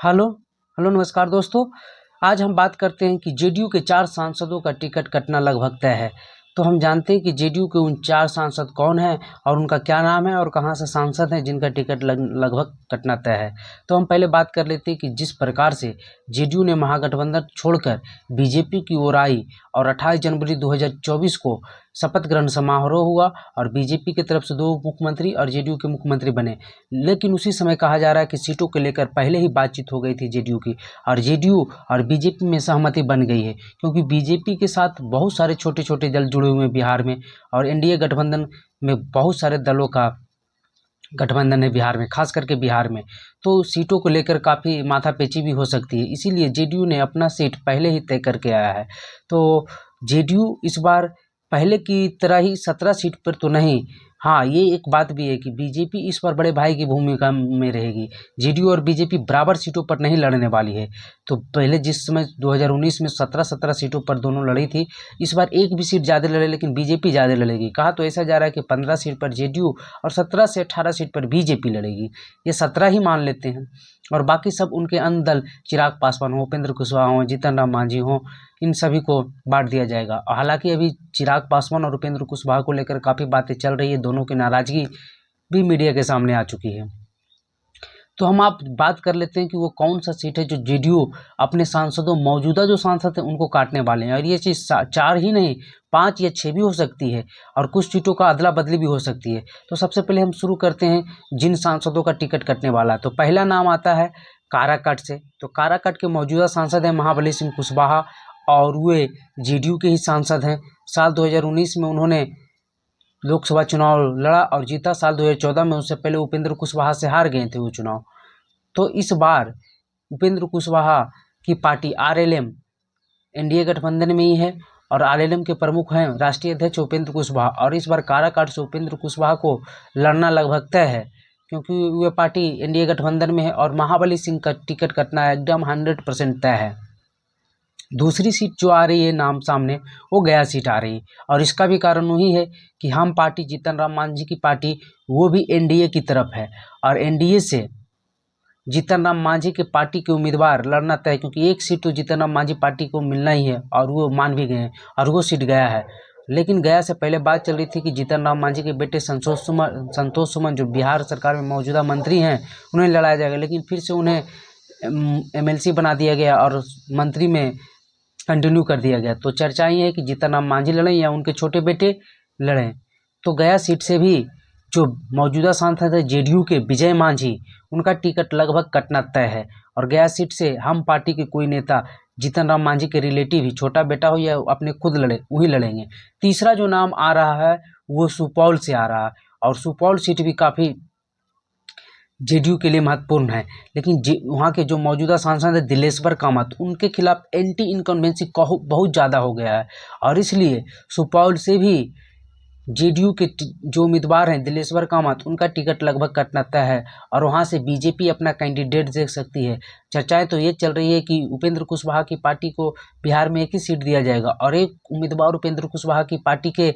Hello hello नमस्कार दोस्तों। आज हम बात करते हैं कि जेडीयू के 4 सांसदों का टिकट कटना लगभग तय है। तो हम जानते हैं कि जेडीयू के उन 4 सांसद कौन हैं और उनका क्या नाम है और कहां से सांसद हैं जिनका टिकट लगभग कटना तय है। तो हम पहले बात कर लेते हैं कि जिस प्रकार से जेडीयू ने महागठबंधन छोड़कर बीजेपी की ओर आई और 28 जनवरी 2024 को शपथ ग्रहण समारोह हुआ और बीजेपी की तरफ से 2 मुख्यमंत्री और जेडीयू के मुख्यमंत्री बने। लेकिन उसी समय कहा जा रहा है कि सीटों को लेकर पहले ही बातचीत हो गई थी जेडीयू की, और जेडीयू और बीजेपी में सहमति बन गई है, क्योंकि बीजेपी के साथ बहुत सारे छोटे छोटे दल जुड़े हुए हैं बिहार में, और एनडीए गठबंधन में बहुत सारे दलों का गठबंधन है बिहार में, खास करके बिहार में। तो सीटों को लेकर काफ़ी माथापेची भी हो सकती है, इसीलिए जेडीयू ने अपना सीट पहले ही तय करके आया है। तो जेडीयू इस बार पहले की तरह ही 17 सीट पर तो नहीं, हाँ ये एक बात भी है कि बीजेपी इस बार बड़े भाई की भूमिका में रहेगी। जेडीयू और बीजेपी बराबर सीटों पर नहीं लड़ने वाली है। तो पहले जिस समय 2019 में 17-17 सीटों पर दोनों लड़ी थी, इस बार एक भी सीट ज़्यादा लड़े लेकिन बीजेपी ज़्यादा लड़ेगी। कहा तो ऐसा जा रहा है कि 15 सीट पर जेडीयू और 17 से 18 सीट पर बीजेपी लड़ेगी। ये 17 ही मान लेते हैं, और बाकी सब उनके अन्य दल, चिराग पासवान हो, उपेंद्र कुशवाहा हो, जीतन राम मांझी हो, इन सभी को बांट दिया जाएगा। हालांकि अभी चिराग पासवान और उपेंद्र कुशवाहा को लेकर काफ़ी बातें चल रही है, दोनों की नाराजगी भी मीडिया के सामने आ चुकी है। तो हम आप बात कर लेते हैं कि वो कौन सा सीट है जो जेडीयू अपने सांसदों, मौजूदा जो सांसद हैं उनको काटने वाले हैं, और ये चीज़ 4 ही नहीं 5 या 6 भी हो सकती है, और कुछ सीटों का अदला बदली भी हो सकती है। तो सबसे पहले हम शुरू करते हैं जिन सांसदों का टिकट कटने वाला है। तो पहला नाम आता है काराकाट से। तो काराकाट के मौजूदा सांसद हैं महाबली सिंह कुशवाहा, और वे जेडीयू के ही सांसद हैं। साल 2019 में उन्होंने लोकसभा चुनाव लड़ा और जीता। साल 2014 में उससे पहले उपेंद्र कुशवाहा से हार गए थे वो चुनाव। तो इस बार उपेंद्र कुशवाहा की पार्टी आरएलएम एनडीए गठबंधन में ही है, और आरएलएम के प्रमुख हैं राष्ट्रीय अध्यक्ष उपेंद्र कुशवाहा, और इस बार काराकाट से उपेंद्र कुशवाहा को लड़ना लगभग तय है, क्योंकि वे पार्टी एनडीए गठबंधन में है, और महाबली सिंह का टिकट कटना एकदम 100% तय है। दूसरी सीट जो आ रही है नाम सामने, वो गया सीट आ रही है, और इसका भी कारण वही है कि हम पार्टी, जीतन राम मांझी की पार्टी, वो भी एनडीए की तरफ है, और एनडीए से जीतन राम मांझी के पार्टी के उम्मीदवार लड़ना तय है, क्योंकि एक सीट तो जीतन राम मांझी पार्टी को मिलना ही है, और वो मान भी गए हैं, और वो सीट गया है। लेकिन गया से पहले बात चल रही थी कि जीतन राम मांझी के बेटे संतोष सुमन जो बिहार सरकार में मौजूदा मंत्री हैं, उन्हें लड़ाया जाएगा, लेकिन फिर से उन्हें एमएलसी बना दिया गया और मंत्री में कंटिन्यू कर दिया गया। तो चर्चाएं ये है कि जीतन राम मांझी लड़ें या उनके छोटे बेटे लड़ें। तो गया सीट से भी जो मौजूदा सांसद है जेडीयू के विजय मांझी, उनका टिकट लगभग कटना तय है, और गया सीट से हम पार्टी के कोई नेता जीतन राम मांझी के रिलेटिव ही, छोटा बेटा हो या अपने खुद लड़े, वही लड़ेंगे। तीसरा जो नाम आ रहा है वो सुपौल से आ रहा है, और सुपौल सीट भी काफ़ी जेडीयू के लिए महत्वपूर्ण है, लेकिन वहाँ के जो मौजूदा सांसद है दिलेश्वर कामत, उनके खिलाफ एंटी इनकम्बेंसी बहुत ज़्यादा हो गया है, और इसलिए सुपौल से भी जेडीयू के जो उम्मीदवार हैं दिलेश्वर कामत, उनका टिकट लगभग कटना तय है, और वहाँ से बीजेपी अपना कैंडिडेट देख सकती है। चर्चाएं तो ये चल रही है कि उपेंद्र कुशवाहा की पार्टी को बिहार में एक ही सीट दिया जाएगा, और एक उम्मीदवार उपेंद्र कुशवाहा की पार्टी के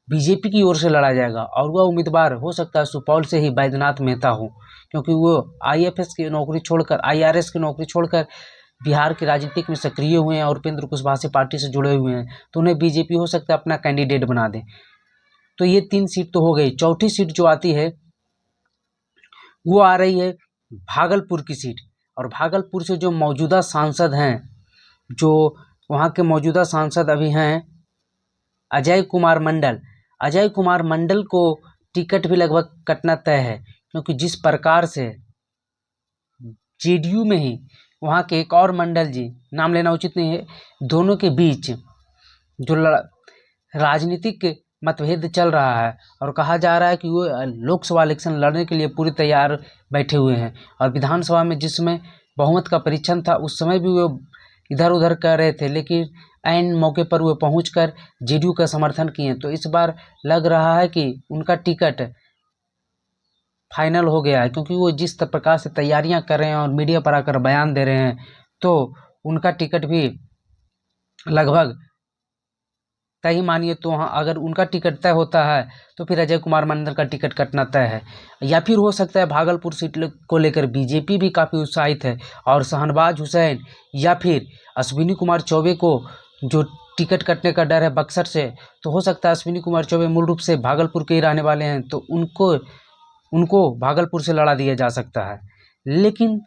बीजेपी की ओर से लड़ा जाएगा, और वह उम्मीदवार हो सकता है सुपौल से ही बैद्यनाथ मेहता हो, क्योंकि वो आईएफएस की नौकरी छोड़कर, आईआरएस की नौकरी छोड़कर बिहार की राजनीतिक में सक्रिय हुए हैं और उपेंद्र कुशवाहा से पार्टी से जुड़े हुए हैं, तो उन्हें बीजेपी हो सकता है अपना कैंडिडेट बना दे। तो ये 3 सीट तो हो गई। चौथी सीट जो आती है वो आ रही है भागलपुर की सीट, और भागलपुर से जो मौजूदा सांसद हैं, जो वहाँ के मौजूदा सांसद अभी हैं अजय कुमार मंडल, अजय कुमार मंडल को टिकट भी लगभग कटना तय है, क्योंकि जिस प्रकार से जेडीयू में ही वहाँ के एक और मंडल जी, नाम लेना उचित नहीं है, दोनों के बीच जो राजनीतिक मतभेद चल रहा है, और कहा जा रहा है कि वो लोकसभा इलेक्शन लड़ने के लिए पूरी तैयार बैठे हुए हैं, और विधानसभा में जिस समय बहुमत का परीक्षण था उस समय भी वो इधर उधर कर रहे थे, लेकिन ऐन मौके पर वो पहुंचकर जेडीयू का समर्थन किए। तो इस बार लग रहा है कि उनका टिकट फाइनल हो गया है, क्योंकि वो जिस प्रकार से तैयारियां कर रहे हैं और मीडिया पर आकर बयान दे रहे हैं, तो उनका टिकट भी लगभग तय मानिए तो हाँ, अगर उनका टिकट तय होता है तो फिर अजय कुमार मंडल का टिकट कटना तय है। या फिर हो सकता है भागलपुर सीट को लेकर बीजेपी भी काफ़ी उत्साहित है और शहनवाज हुसैन या फिर अश्विनी कुमार चौबे को जो टिकट कटने का डर है बक्सर से, तो हो सकता है अश्विनी कुमार चौबे मूल रूप से भागलपुर के ही रहने वाले हैं, तो उनको भागलपुर से लड़ा दिया जा सकता है। लेकिन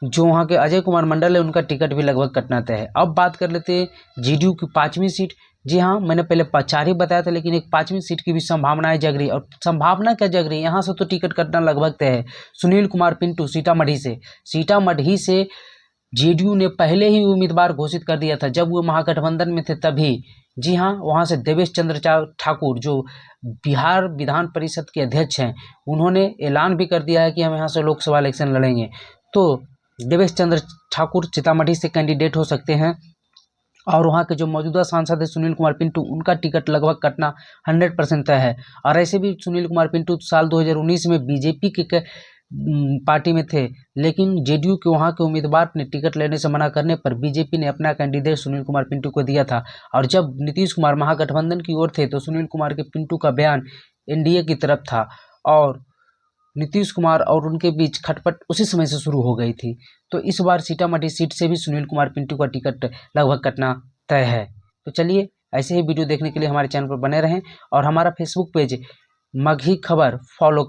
जो वहाँ के अजय कुमार मंडल है उनका टिकट भी लगभग कटना तय है। अब बात कर लेते हैं जेडीयू की 5वीं सीट। जी हाँ, मैंने पहले 4 ही बताया था, लेकिन एक 5वीं सीट की भी संभावनाएं जग रही है। और संभावना क्या जग रही है, यहाँ से तो टिकट कटना लगभग तय है। सुनील कुमार पिंटू सीतामढ़ी से जेडीयू ने पहले ही उम्मीदवार घोषित कर दिया था जब वो महागठबंधन में थे तभी। जी हाँ, वहाँ से देवेश चंद्र ठाकुर जो बिहार विधान परिषद के अध्यक्ष हैं, उन्होंने ऐलान भी कर दिया है कि हम यहाँ से लोकसभा इलेक्शन लड़ेंगे। तो देवेश चंद्र ठाकुर सीतामढ़ी से कैंडिडेट हो सकते हैं। और वहाँ के जो मौजूदा सांसद है सुनील कुमार पिंटू, उनका टिकट लगभग कटना 100% तय है। और ऐसे भी सुनील कुमार पिंटू साल 2019 में बीजेपी के पार्टी में थे, लेकिन जेडीयू के वहाँ के उम्मीदवार ने टिकट लेने से मना करने पर बीजेपी ने अपना कैंडिडेट सुनील कुमार पिंटू को दिया था। और जब नीतीश कुमार महागठबंधन की ओर थे तो सुनील कुमार के पिंटू का बयान एनडीए की तरफ था और नीतीश कुमार और उनके बीच खटपट उसी समय से शुरू हो गई थी। तो इस बार सीतामढ़ी सीट से भी सुनील कुमार पिंटू का टिकट लगभग कटना तय है। तो चलिए, ऐसे ही वीडियो देखने के लिए हमारे चैनल पर बने रहें और हमारा फेसबुक पेज मगही खबर फॉलो कर